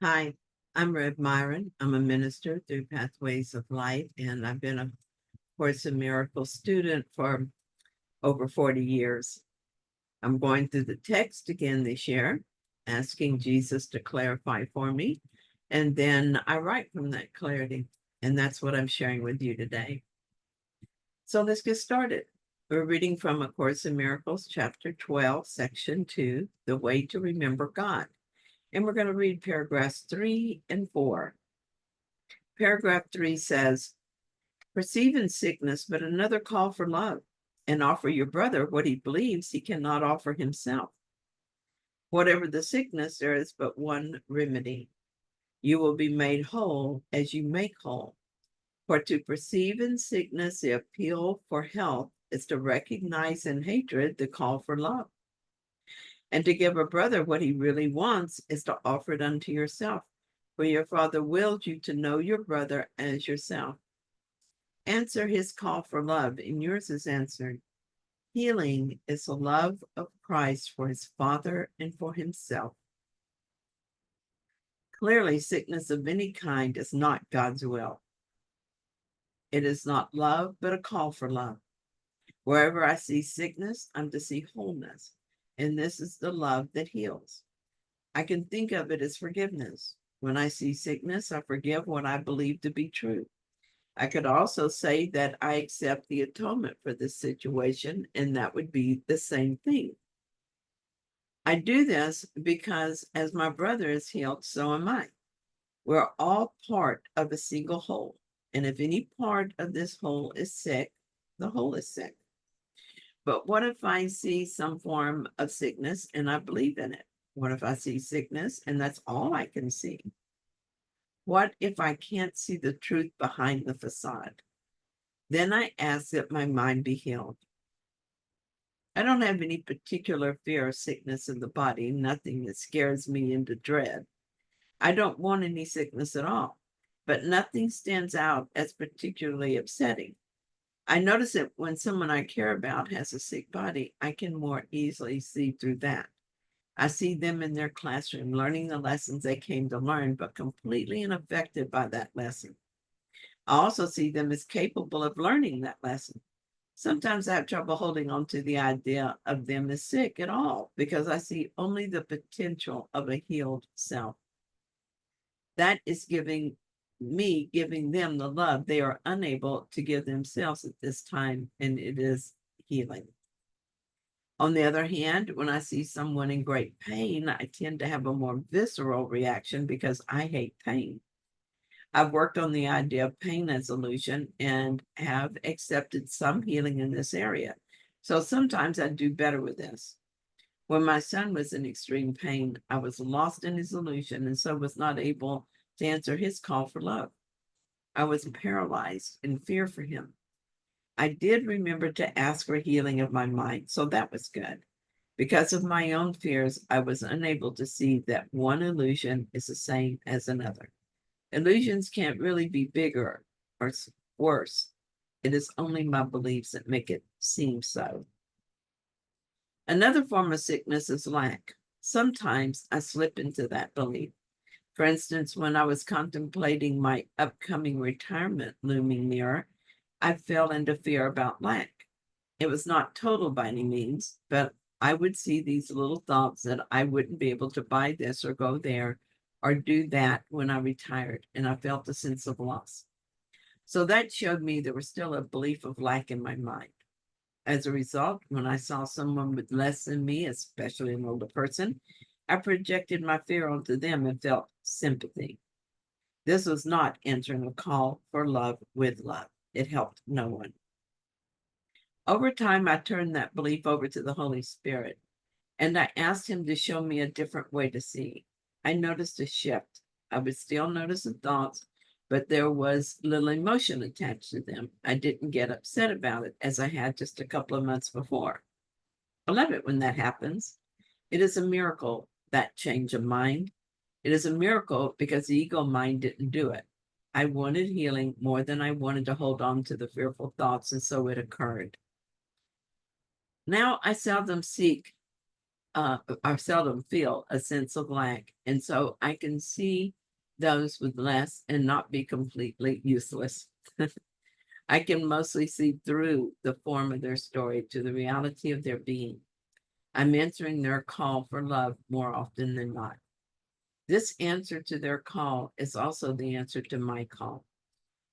Hi, I'm Rev Myron. I'm a minister through Pathways of Light, and I've been a Course in Miracles student for over 40 years. I'm going through the text again this year, asking Jesus to clarify for me, and then I write from that clarity, and that's what I'm sharing with you today. So let's get started. We're reading from A Course in Miracles, Chapter 12, Section 2, The Way to Remember God. And we're going to read paragraphs 3 and 4. Paragraph 3 says, perceive in sickness but another call for love, and offer your brother what he believes he cannot offer himself. Whatever the sickness, there is but one remedy. You will be made whole as you make whole. For to perceive in sickness the appeal for health is to recognize in hatred the call for love. And to give a brother what he really wants is to offer it unto yourself, for your Father willed you to know your brother as yourself. Answer his call for love, and yours is answered. Healing is the love of Christ for his Father and for himself. Clearly, sickness of any kind is not God's will. It is not love, but a call for love. Wherever I see sickness, I'm to see wholeness, and this is the love that heals. I can think of it as forgiveness. When I see sickness, I forgive what I believe to be true. I could also say that I accept the atonement for this situation, and that would be the same thing. I do this because as my brother is healed, so am I. We're all part of a single whole. And if any part of this whole is sick, the whole is sick. But what if I see some form of sickness and I believe in it? What if I see sickness and that's all I can see? What if I can't see the truth behind the facade? Then I ask that my mind be healed. I don't have any particular fear of sickness in the body, nothing that scares me into dread. I don't want any sickness at all, but nothing stands out as particularly upsetting. I notice that when someone I care about has a sick body, I can more easily see through that. I see them in their classroom learning the lessons they came to learn, but completely unaffected by that lesson. I also see them as capable of learning that lesson. Sometimes I have trouble holding on to the idea of them as sick at all because I see only the potential of a healed self. That is giving them the love they are unable to give themselves at this time, and it is healing. On the other hand, when I see someone in great pain, I tend to have a more visceral reaction because I hate pain. I've worked on the idea of pain as illusion and have accepted some healing in this area. So sometimes I do better with this. When my son was in extreme pain, I was lost in his illusion and so was not able to answer his call for love. I was paralyzed in fear for him. I did remember to ask for healing of my mind, so that was good. Because of my own fears, I was unable to see that one illusion is the same as another. Illusions can't really be bigger or worse. It is only my beliefs that make it seem so. Another form of sickness is lack. Sometimes I slip into that belief. For instance, when I was contemplating my upcoming retirement looming near, I fell into fear about lack. It was not total by any means, but I would see these little thoughts that I wouldn't be able to buy this or go there or do that when I retired, and I felt a sense of loss. So that showed me there was still a belief of lack in my mind. As a result, when I saw someone with less than me, especially an older person, I projected my fear onto them and felt sympathy. This was not answering a call for love with love. It helped no one. Over time, I turned that belief over to the Holy Spirit, and I asked him to show me a different way to see. I noticed a shift. I would still notice the thoughts, but there was little emotion attached to them. I didn't get upset about it as I had just a couple of months before. I love it when that happens. It is a miracle, that change of mind. It is a miracle because the ego mind didn't do it. I wanted healing more than I wanted to hold on to the fearful thoughts, and so it occurred. Now I seldom seek or seldom feel a sense of lack. And so I can see those with less and not be completely useless. I can mostly see through the form of their story to the reality of their being. I'm answering their call for love more often than not. This answer to their call is also the answer to my call.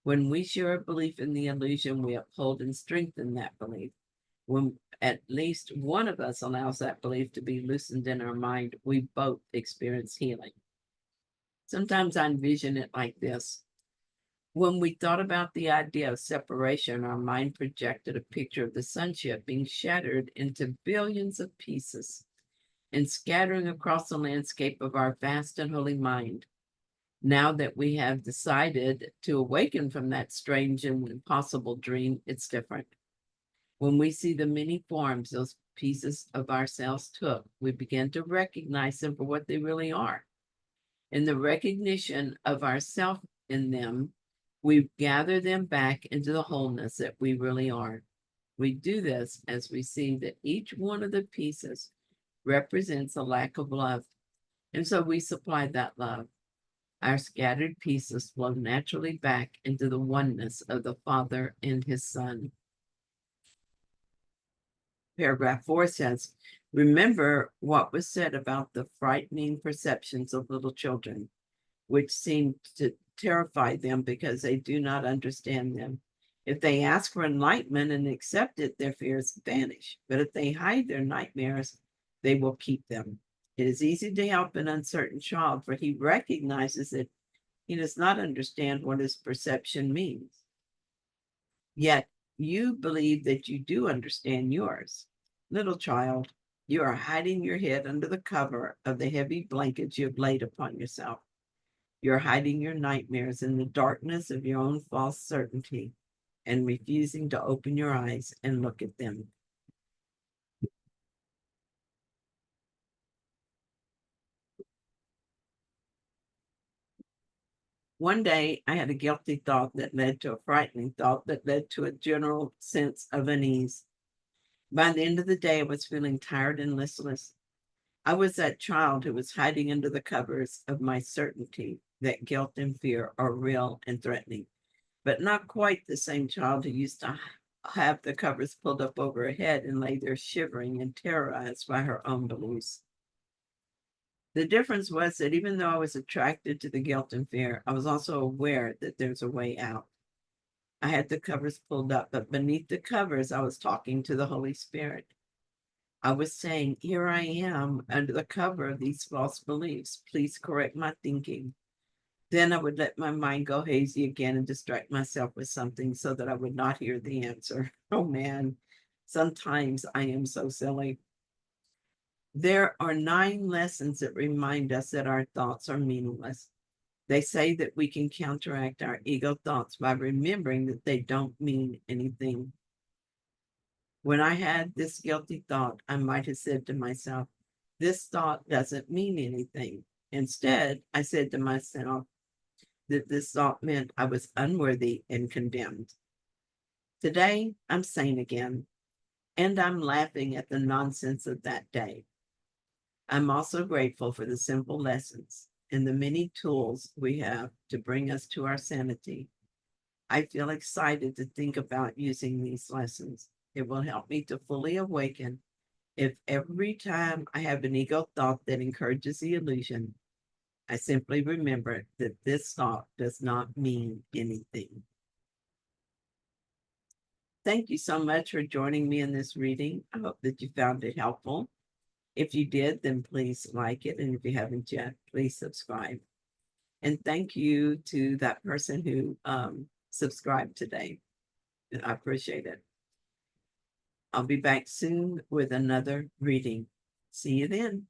When we share a belief in the illusion, we uphold and strengthen that belief. When at least one of us allows that belief to be loosened in our mind, we both experience healing. Sometimes I envision it like this. When we thought about the idea of separation, our mind projected a picture of the sunship being shattered into billions of pieces and scattering across the landscape of our vast and holy mind. Now that we have decided to awaken from that strange and impossible dream, it's different. When we see the many forms those pieces of ourselves took, we begin to recognize them for what they really are. In the recognition of ourself in them, we gather them back into the wholeness that we really are. We do this as we see that each one of the pieces represents a lack of love. And so we supply that love. Our scattered pieces flow naturally back into the oneness of the Father and His Son. Paragraph 4 says, remember what was said about the frightening perceptions of little children, which seem to terrify them because they do not understand them. If they ask for enlightenment and accept it, their fears vanish. But if they hide their nightmares, they will keep them. It is easy to help an uncertain child, for he recognizes that he does not understand what his perception means. Yet you believe that you do understand yours. Little child, you are hiding your head under the cover of the heavy blankets you have laid upon yourself. You're hiding your nightmares in the darkness of your own false certainty and refusing to open your eyes and look at them. One day, I had a guilty thought that led to a frightening thought that led to a general sense of unease. By the end of the day, I was feeling tired and listless. I was that child who was hiding under the covers of my certainty that guilt and fear are real and threatening, but not quite the same child who used to have the covers pulled up over her head and lay there shivering and terrorized by her own beliefs. The difference was that even though I was attracted to the guilt and fear, I was also aware that there's a way out. I had the covers pulled up, but beneath the covers, I was talking to the Holy Spirit. I was saying, here I am under the cover of these false beliefs. Please correct my thinking. Then I would let my mind go hazy again and distract myself with something so that I would not hear the answer. Oh man, sometimes I am so silly. There are 9 lessons that remind us that our thoughts are meaningless. They say that we can counteract our ego thoughts by remembering that they don't mean anything. When I had this guilty thought, I might have said to myself, this thought doesn't mean anything. Instead, I said to myself that this thought meant I was unworthy and condemned. Today, I'm sane again, and I'm laughing at the nonsense of that day. I'm also grateful for the simple lessons and the many tools we have to bring us to our sanity. I feel excited to think about using these lessons. It will help me to fully awaken if every time I have an ego thought that encourages the illusion, I simply remember that this thought does not mean anything. Thank you so much for joining me in this reading. I hope that you found it helpful. If you did, then please like it. And if you haven't yet, please subscribe. And thank you to that person who subscribed today. I appreciate it. I'll be back soon with another reading. See you then.